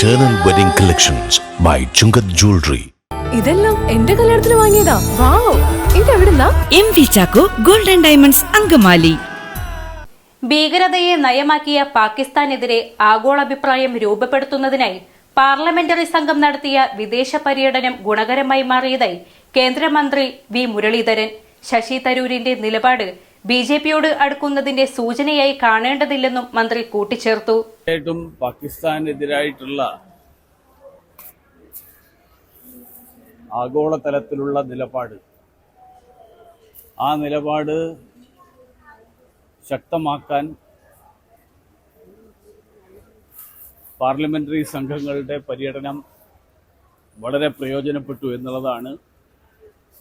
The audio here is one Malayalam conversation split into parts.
Eternal Wedding Collections by Chungat Jewelry. ഇതെല്ലാം എന്റെ കല്യാണത്തിന് വാങ്ങിയതാ. വാവ്, ഇതെവിടുന്നാ? MV Chacko golden diamonds Angamaly. ഭീകരതയെ നയമാക്കിയ പാകിസ്ഥാനെതിരെ ആഗോളാഭിപ്രായം രൂപപ്പെടുത്തുന്നതിനായി പാർലമെന്ററി സംഘം നടത്തിയ വിദേശ പര്യടനം ഗുണകരമായി മാറിയതായി കേന്ദ്രമന്ത്രി വി മുരളീധരൻ. ശശി തരൂരിന്റെ നിലപാട് ബിജെപിയോട് അടുക്കുന്നതിന്റെ സൂചനയായി കാണേണ്ടതില്ലെന്നും മന്ത്രി കൂട്ടിച്ചേർത്തു. പാകിസ്ഥാനെതിരായിട്ടുള്ള ആഗോളതലത്തിലുള്ള നിലപാട്, ആ നിലപാട് ശക്തമാക്കാൻ പാർലമെന്ററി സംഘങ്ങളുടെ പര്യടനം വളരെ പ്രയോജനപ്പെട്ടു എന്നുള്ളതാണ്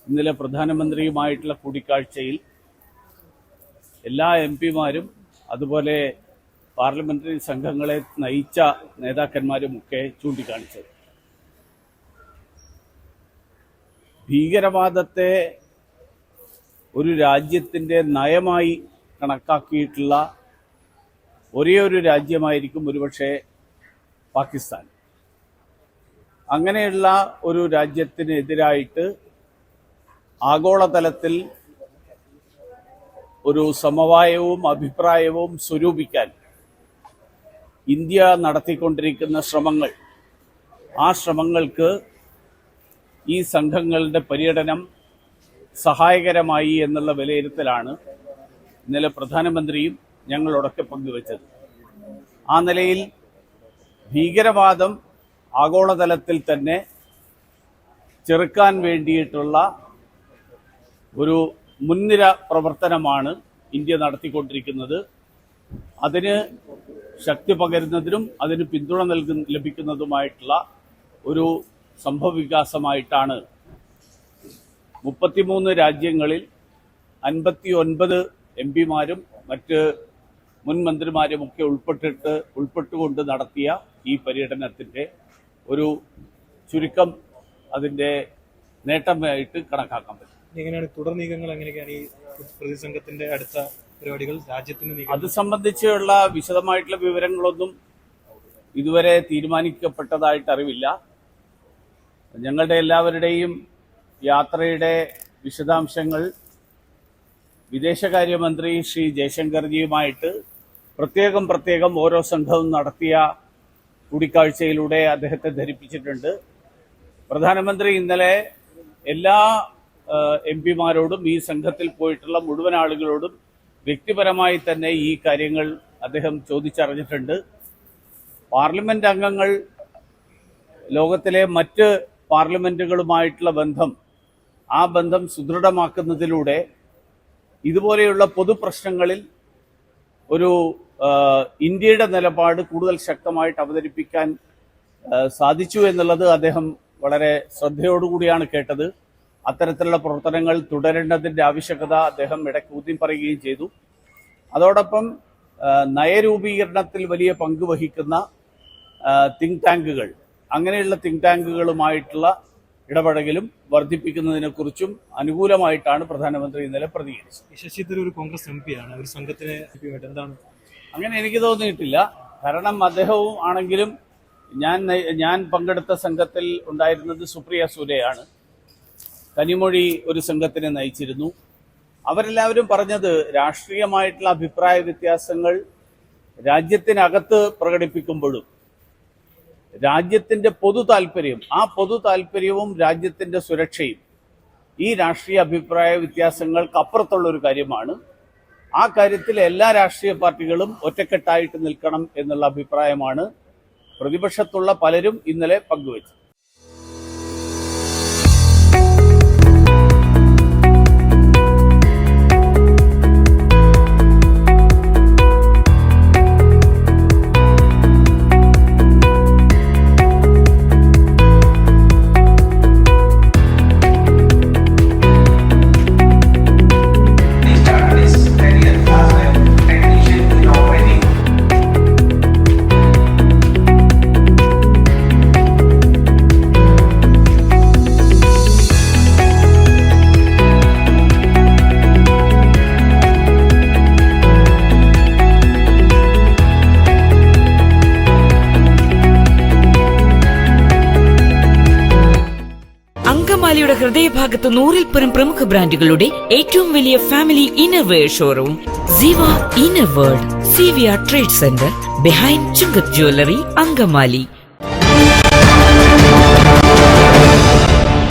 ഇന്നലെ പ്രധാനമന്ത്രിയുമായിട്ടുള്ള കൂടിക്കാഴ്ചയിൽ എല്ലാ എംപിമാരും അതുപോലെ പാർലമെന്ററി സംഘങ്ങളെ നയിച്ച നേതാക്കന്മാരുമൊക്കെ ചൂണ്ടിക്കാണിച്ചത്. ഭീകരവാദത്തെ ഒരു രാജ്യത്തിൻ്റെ നയമായി കണക്കാക്കിയിട്ടുള്ള ഒരേ ഒരു രാജ്യമായിരിക്കും ഒരുപക്ഷെ പാകിസ്ഥാൻ. അങ്ങനെയുള്ള ഒരു രാജ്യത്തിനെതിരായിട്ട് ആഗോളതലത്തിൽ ഒരു സമവായവും അഭിപ്രായവും സ്വരൂപിക്കാൻ ഇന്ത്യ നടത്തിക്കൊണ്ടിരിക്കുന്ന ശ്രമങ്ങൾ, ആ ശ്രമങ്ങൾക്ക് ഈ സംഘങ്ങളുടെ പര്യടനം സഹായകരമായി എന്നുള്ള വിലയിരുത്തലാണ് ഇന്നലെ പ്രധാനമന്ത്രിയും ഞങ്ങളോടൊക്കെ പങ്കുവച്ചത്. ആ നിലയിൽ ഭീകരവാദം ആഗോളതലത്തിൽ തന്നെ ചെറുക്കാൻ വേണ്ടിയിട്ടുള്ള ഒരു മുൻനിര പ്രവർത്തനമാണ് ഇന്ത്യ നടത്തിക്കൊണ്ടിരിക്കുന്നത്. അതിന് ശക്തി പകരുന്നതിനും അതിന് പിന്തുണ ലഭിക്കുന്നതുമായിട്ടുള്ള ഒരു സംഭവവികാസമായിട്ടാണ് 33 രാജ്യങ്ങളിൽ 59 എംപിമാരും മറ്റ് മുൻ മന്ത്രിമാരുമൊക്കെ ഉൾപ്പെട്ടുകൊണ്ട് നടത്തിയ ഈ പര്യടനത്തിൻ്റെ ഒരു ചുരുക്കം അതിൻ്റെ നേട്ടമായിട്ട് കണക്കാക്കാൻ പറ്റും. എങ്ങനെയാണ് തുടർ നീക്കങ്ങൾ, എങ്ങനെയൊക്കെയാണ് ഈ പ്രതിസംഘത്തിന്റെ അടുത്ത പരിപാടികൾ രാജ്യത്തിന്? അത് സംബന്ധിച്ചുള്ള വിശദമായിട്ടുള്ള വിവരങ്ങളൊന്നും ഇതുവരെ തീരുമാനിക്കപ്പെട്ടതായിട്ട് അറിവില്ല. ഞങ്ങളുടെ എല്ലാവരുടെയും യാത്രയുടെ വിശദാംശങ്ങൾ വിദേശകാര്യമന്ത്രി ശ്രീ ജയശങ്കർജിയുമായിട്ട് പ്രത്യേകം ഓരോ സംഘവും നടത്തിയ കൂടിക്കാഴ്ചയിലൂടെ അദ്ദേഹത്തെ ധരിപ്പിച്ചിട്ടുണ്ട്. പ്രധാനമന്ത്രി ഇന്നലെ എല്ലാ എംപിമാരോടും ഈ സംഘത്തിൽ പോയിട്ടുള്ള മുഴുവൻ ആളുകളോടും വ്യക്തിപരമായി തന്നെ ഈ കാര്യങ്ങൾ അദ്ദേഹം ചോദിച്ചറിഞ്ഞിട്ടുണ്ട്. പാർലമെന്റ് അംഗങ്ങൾ ലോകത്തിലെ മറ്റ് പാർലമെന്റുകളുമായിട്ടുള്ള ബന്ധം, ആ ബന്ധം സുദൃഢമാക്കുന്നതിലൂടെ ഇതുപോലെയുള്ള പൊതുപ്രശ്നങ്ങളിൽ ഒരു ഇന്ത്യയുടെ നിലപാട് കൂടുതൽ ശക്തമായിട്ട് അവതരിപ്പിക്കാൻ സാധിച്ചു എന്നുള്ളത് അദ്ദേഹം വളരെ ശ്രദ്ധയോടുകൂടിയാണ് കേട്ടത്. അത്തരത്തിലുള്ള പ്രവർത്തനങ്ങൾ തുടരേണ്ടതിൻ്റെ ആവശ്യകത അദ്ദേഹം ഇടയ്ക്ക് ഊന്നി പറയുകയും ചെയ്തു. അതോടൊപ്പം നയരൂപീകരണത്തിൽ വലിയ പങ്ക് വഹിക്കുന്ന തിങ്ക് ടാങ്കുകൾ, അങ്ങനെയുള്ള തിങ്ക് ടാങ്കുകളുമായിട്ടുള്ള ഇടപെടലും വർദ്ധിപ്പിക്കുന്നതിനെക്കുറിച്ചും അനുകൂലമായിട്ടാണ് പ്രധാനമന്ത്രി ഇന്നലെ പ്രതികരിച്ചത്. ശശി തരൂർ കോൺഗ്രസ് എം പിയാണ്, ഒരു സംഘത്തിന് എന്താണ്? അങ്ങനെ എനിക്ക് തോന്നിയിട്ടില്ല. കാരണം അദ്ദേഹവും ആണെങ്കിലും ഞാൻ പങ്കെടുത്ത സംഘത്തിൽ ഉണ്ടായിരുന്നത് സുപ്രിയ സൂലെയാണ്. കനിമൊഴി ഒരു സംഘത്തിനെ നയിച്ചിരുന്നു. അവരെല്ലാവരും പറഞ്ഞത് രാഷ്ട്രീയമായിട്ടുള്ള അഭിപ്രായ വ്യത്യാസങ്ങൾ രാജ്യത്തിനകത്ത് പ്രകടിപ്പിക്കുമ്പോഴും രാജ്യത്തിന്റെ പൊതു താല്പര്യം, ആ പൊതു താല്പര്യവും രാജ്യത്തിന്റെ സുരക്ഷയും ഈ രാഷ്ട്രീയ അഭിപ്രായ വ്യത്യാസങ്ങൾക്ക് അപ്പുറത്തുള്ള ഒരു കാര്യമാണ്. ആ കാര്യത്തിൽ എല്ലാ രാഷ്ട്രീയ പാർട്ടികളും ഒറ്റക്കെട്ടായിട്ട് നിൽക്കണം എന്നുള്ള അഭിപ്രായമാണ് പ്രതിപക്ഷത്തുള്ള പലരും ഇന്നലെ പങ്കുവച്ചത്. അങ്കമാലിയുടെ ഹൃദയഭാഗത്ത് 100-ൽ പരം പ്രമുഖ ബ്രാൻഡുകളുടെ ഏറ്റവും വലിയ family innerwear showroom Siva inner world CVR trade centre behind Chungath jewellery, Angamaly.